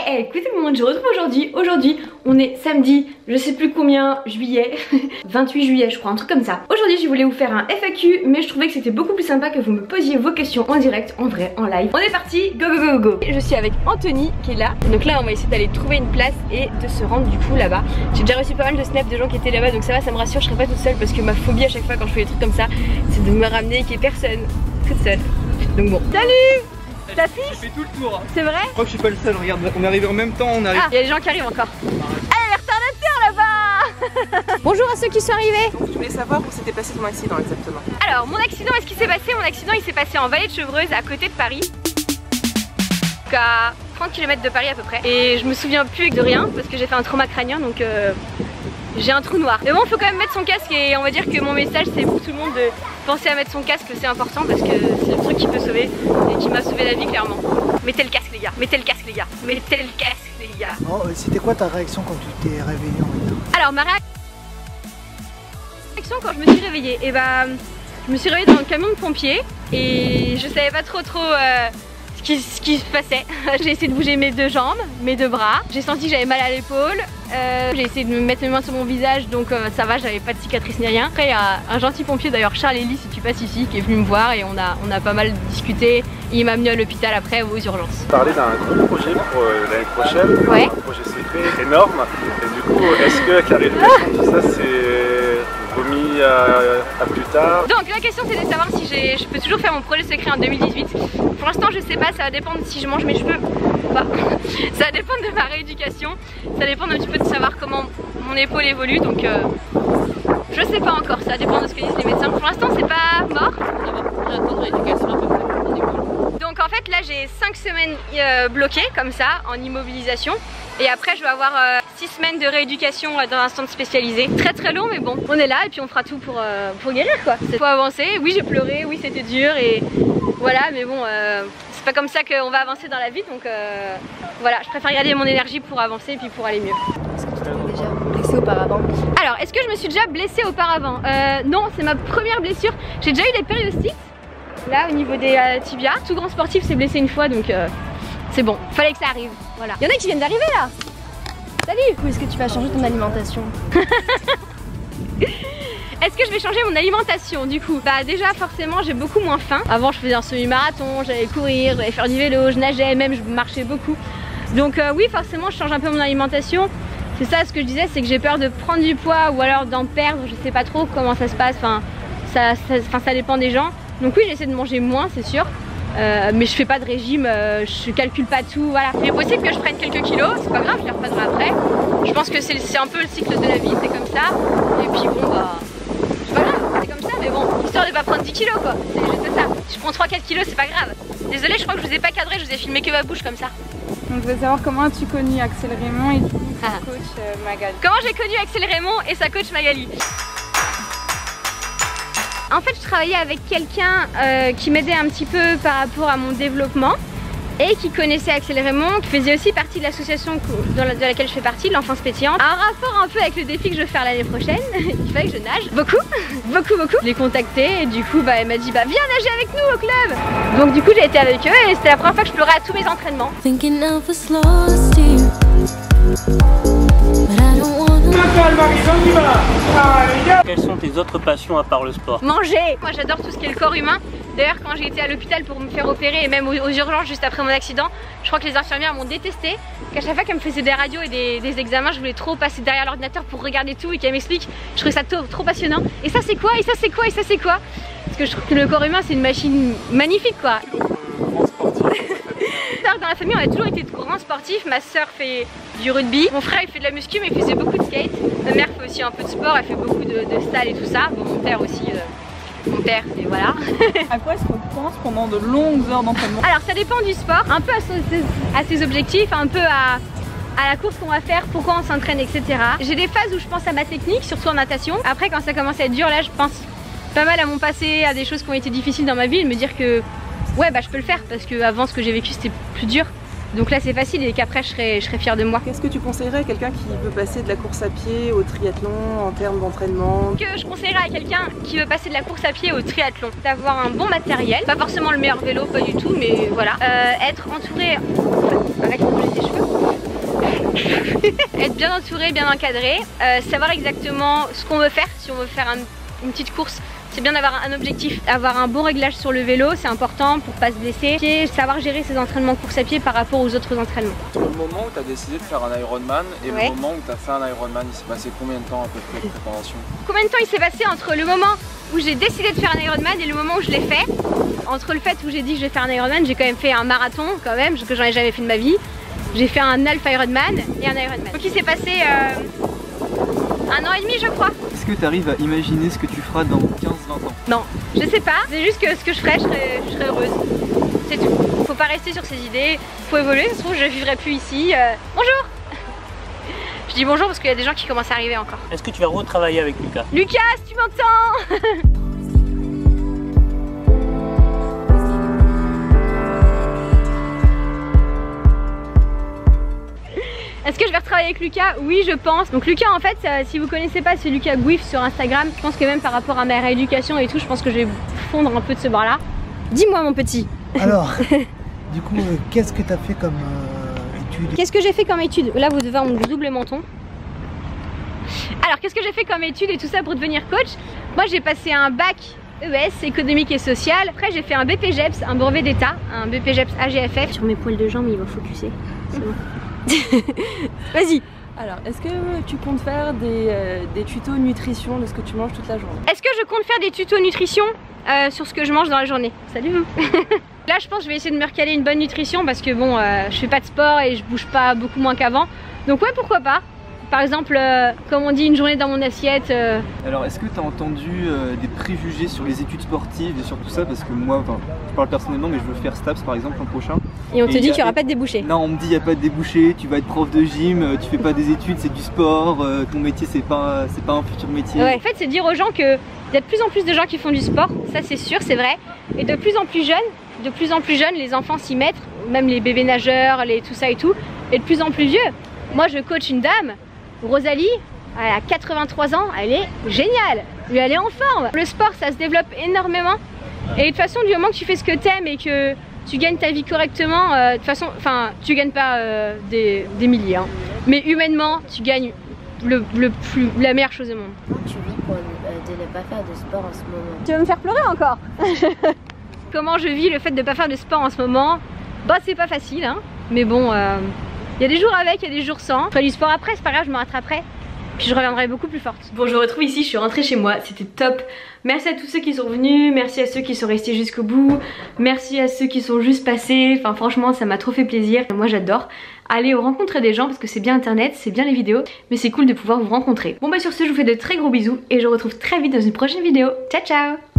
Écoutez tout le monde, je retrouve aujourd'hui on est samedi, je sais plus combien juillet, 28 juillet je crois, un truc comme ça. Aujourd'hui je voulais vous faire un FAQ, mais je trouvais que c'était beaucoup plus sympa que vous me posiez vos questions en direct, en vrai, en live. On est parti, go go go go. Je suis avec Anthony qui est là, donc là on va essayer d'aller trouver une place et de se rendre du coup là-bas. J'ai déjà reçu pas mal de snaps de gens qui étaient là-bas, donc ça va, ça me rassure, je serai pas toute seule parce que ma phobie à chaque fois quand je fais des trucs comme ça, c'est de me ramener qu'il y ait personne, toute seule. Donc bon, salut. T'affiches? J'ai fait tout le tour. C'est vrai? Je crois que je suis pas le seul, regarde, on est arrivé en même temps, on arrive. Ah, il y a des gens qui arrivent encore. Ah, les retardataires là-bas. Bonjour à ceux qui sont arrivés. Donc, je voulais savoir où s'était passé ton accident exactement. Alors, mon accident, est-ce qu'il s'est passé? Mon accident, il s'est passé en Vallée de Chevreuse, à côté de Paris. À 30 km de Paris à peu près. Et je me souviens plus de rien parce que j'ai fait un trauma crânien, donc j'ai un trou noir. Mais bon, faut quand même mettre son casque et on va dire que mon message, c'est pour tout le monde de penser à mettre son casque, c'est important parce que c'est le truc qui peut sauver et qui m'a sauvé la vie clairement. Mettez le casque les gars, mettez le casque les gars, mettez le casque les gars. Oh, c'était quoi ta réaction quand tu t'es réveillée en même temps? Alors ma réaction quand je me suis réveillée, et bah je me suis réveillée dans le camion de pompiers et je savais pas trop ce qui se passait. J'ai essayé de bouger mes deux jambes, mes deux bras. J'ai senti que j'avais mal à l'épaule. J'ai essayé de me mettre mes mains sur mon visage, donc ça va, j'avais pas de cicatrice ni rien. Après il y a un gentil pompier, d'ailleurs Charles Elie si tu passes ici, qui est venu me voir et on a pas mal discuté. Il m'a amené à l'hôpital après aux urgences. Parler d'un gros projet pour l'année prochaine, ouais. Un projet secret énorme. Et du coup, est-ce que avec la réalisation tout ça c'est remis à plus tard? Donc la question c'est de savoir si je peux toujours faire mon projet secret en 2018. Pour l'instant je sais pas, ça va dépendre si je mange mes cheveux. Bah, ça va dépendre de ma rééducation, ça dépend un petit peu de savoir comment mon épaule évolue, donc je sais pas encore, ça dépend de ce que disent les médecins. Pour l'instant c'est pas mort, j'ai un temps de rééducation à peu près pour mon épaule. Donc en fait là j'ai 5 semaines bloquées comme ça en immobilisation et après je vais avoir 6 semaines de rééducation dans un centre spécialisé. Très long mais bon, on est là et puis on fera tout pour guérir quoi. Faut avancer, oui j'ai pleuré, oui c'était dur et voilà, mais bon c'est pas comme ça qu'on va avancer dans la vie, donc voilà, je préfère garder mon énergie pour avancer et puis pour aller mieux. Est-ce que tu t'es déjà blessée auparavant? Alors, est-ce que je me suis déjà blessée auparavant? Non, c'est ma première blessure. J'ai déjà eu des périostites, là au niveau des tibias. Tout grand sportif s'est blessé une fois, donc c'est bon, fallait que ça arrive. Voilà. Il y en a qui viennent d'arriver là. Salut. Est-ce que tu vas changer ton alimentation? Est-ce que je vais changer mon alimentation du coup? Bah déjà forcément j'ai beaucoup moins faim. Avant je faisais un semi-marathon, j'allais courir, j'allais faire du vélo, je nageais, même je marchais beaucoup. Donc oui forcément je change un peu mon alimentation. C'est ça ce que je disais, c'est que j'ai peur de prendre du poids ou alors d'en perdre, je sais pas trop comment ça se passe, ça dépend des gens. Donc oui j'essaie de manger moins c'est sûr. Mais je fais pas de régime, je calcule pas tout, voilà. Il est possible que je prenne quelques kilos, c'est pas grave, je les reprendrai après. Je pense que c'est un peu le cycle de la vie, c'est comme ça. Et puis bon bah... Voilà, c'est comme ça, mais bon, histoire de pas prendre 10 kilos quoi, c'est juste ça. Si je prends 3-4 kilos, c'est pas grave. Désolée, je crois que je vous ai pas cadré, je vous ai filmé que ma bouche comme ça. Donc je veux savoir comment as-tu connu Axel Raymond et du coup sa coach Magali. Comment j'ai connu Axel Raymond et sa coach Magali? En fait, je travaillais avec quelqu'un qui m'aidait un petit peu par rapport à mon développement et qui connaissait Axel Raymond, qui faisait aussi partie de l'association de laquelle je fais partie, l'Enfance Pétillante. Un rapport un peu avec le défi que je vais faire l'année prochaine, il fallait que je nage beaucoup. Je l'ai contacté et du coup bah, elle m'a dit bah viens nager avec nous au club. Donc du coup j'ai été avec eux et c'était la première fois que je pleurais à tous mes entraînements. Quelles sont tes autres passions à part le sport? Manger. Moi j'adore tout ce qui est le corps humain. D'ailleurs quand j'ai été à l'hôpital pour me faire opérer et même aux urgences juste après mon accident, je crois que les infirmières m'ont détesté. Qu'à chaque fois qu'elles me faisaient des radios et des examens, je voulais trop passer derrière l'ordinateur pour regarder tout et qu'elles m'expliquent. Je trouvais ça trop passionnant. Et ça c'est quoi? Et ça c'est quoi? Et ça c'est quoi? Parce que je trouve que le corps humain c'est une machine magnifique quoi. Dans la famille on a toujours été de grands sportifs. Ma soeur fait du rugby, mon frère il fait de la muscu mais il faisait beaucoup de skate. Ma mère fait aussi un peu de sport, elle fait beaucoup de salle et tout ça. Bon, mon père aussi, mon père et voilà. À quoi est-ce qu'on pense pendant de longues heures d'entraînement? Alors ça dépend du sport, un peu à ses objectifs, un peu à la course qu'on va faire, pourquoi on s'entraîne, etc. J'ai des phases où je pense à ma technique, surtout en natation. Après quand ça commence à être dur, là je pense pas mal à mon passé, à des choses qui ont été difficiles dans ma vie et me dire que ouais bah je peux le faire parce que avant ce que j'ai vécu c'était plus dur. Donc là c'est facile et qu'après je serai fière de moi. Qu'est-ce que tu conseillerais à quelqu'un qui veut passer de la course à pied au triathlon en termes d'entraînement? Que je conseillerais à quelqu'un qui veut passer de la course à pied au triathlon, d'avoir un bon matériel, pas forcément le meilleur vélo, pas du tout, mais voilà. Être entouré avec le projet des cheveux. bien entouré, bien encadré, savoir exactement ce qu'on veut faire. Si on veut faire une petite course, c'est bien d'avoir un objectif, avoir un bon réglage sur le vélo, c'est important pour pas se blesser. Et savoir gérer ses entraînements course à pied par rapport aux autres entraînements. Entre le moment où tu as décidé de faire un Ironman et le moment où tu as fait un Ironman, il s'est passé combien de temps à peu près de préparation? Combien de temps il s'est passé entre le moment où j'ai décidé de faire un Ironman et le moment où je l'ai fait? Entre le fait où j'ai dit que je vais faire un Ironman, j'ai quand même fait un marathon quand même, que j'en ai jamais fait de ma vie. J'ai fait un half Ironman et un Ironman. Donc il s'est passé 1 an et demi je crois. Est-ce que tu arrives à imaginer ce que tu feras dans 15-20 ans? Non, je sais pas, c'est juste que ce que je ferais, je serais heureuse. C'est tout. Faut pas rester sur ses idées, faut évoluer, ça se trouve je vivrai plus ici. Bonjour. Je dis bonjour parce qu'il y a des gens qui commencent à arriver encore. Est-ce que tu vas retravailler avec Lucas? Lucas, si tu m'entends. Est-ce que je vais retravailler avec Lucas? Oui, je pense. Donc Lucas, en fait, si vous connaissez pas, c'est Lucas Gouif sur Instagram. Je pense que même par rapport à ma rééducation et tout, je pense que je vais fondre un peu de ce bord-là. Dis-moi mon petit. Alors, du coup, qu'est-ce que tu as fait comme étude? Qu'est-ce que j'ai fait comme étude? Là, vous devez avoir mon double menton. Alors, qu'est-ce que j'ai fait comme étude et tout ça pour devenir coach? Moi, j'ai passé un bac ES, économique et social. Après, j'ai fait un BPGEPS, un brevet d'état, un BPGEPS AGFF. Sur mes poils de jambes, il va focuser. C'est bon. Vas-y. Alors, est-ce que tu comptes faire des tutos nutrition de ce que tu manges toute la journée? Est-ce que je compte faire des tutos nutrition sur ce que je mange dans la journée? Salut vous. Là, je pense que je vais essayer de me recaler une bonne nutrition parce que bon, je fais pas de sport et je bouge pas beaucoup moins qu'avant. Donc ouais, pourquoi pas. Par exemple, comme on dit, une journée dans mon assiette. Alors, est-ce que tu as entendu des préjugés sur les études sportives et sur tout ça? Parce que moi, enfin, je parle personnellement, mais je veux faire STAPS par exemple l'an prochain. Et on te dit qu'il n'y aura pas de débouchés? Non, on me dit il n'y a pas de débouchés, tu vas être prof de gym, tu fais pas des études, c'est du sport, ton métier c'est pas un futur métier. Ouais, en fait, c'est dire aux gens qu'il y a de plus en plus de gens qui font du sport, ça c'est sûr, c'est vrai. Et de plus en plus jeunes, les enfants s'y mettent, même les bébés nageurs, tout ça et tout. Et de plus en plus vieux. Moi, je coach une dame. Rosalie, elle a 83 ans, elle est géniale, elle est en forme. Le sport, ça se développe énormément. Et de toute façon, du moment que tu fais ce que t'aimes et que tu gagnes ta vie correctement, de toute façon, enfin, tu gagnes pas des milliers, hein. Mais humainement, tu gagnes la meilleure chose au monde. Comment tu vis pour de ne pas faire de sport en ce moment? Tu vas me faire pleurer encore. Comment je vis le fait de ne pas faire de sport en ce moment? Bah, c'est pas facile, hein. Mais bon, il y a des jours avec, il y a des jours sans. Je ferai du sport après, c'est pas grave, je me rattraperai. Puis je reviendrai beaucoup plus forte. Bon, je me retrouve ici, je suis rentrée chez moi, c'était top. Merci à tous ceux qui sont venus, merci à ceux qui sont restés jusqu'au bout, merci à ceux qui sont juste passés. Enfin franchement, ça m'a trop fait plaisir. Moi j'adore aller rencontrer des gens parce que c'est bien internet, c'est bien les vidéos, mais c'est cool de pouvoir vous rencontrer. Bon bah sur ce, je vous fais de très gros bisous et je vous retrouve très vite dans une prochaine vidéo. Ciao ciao.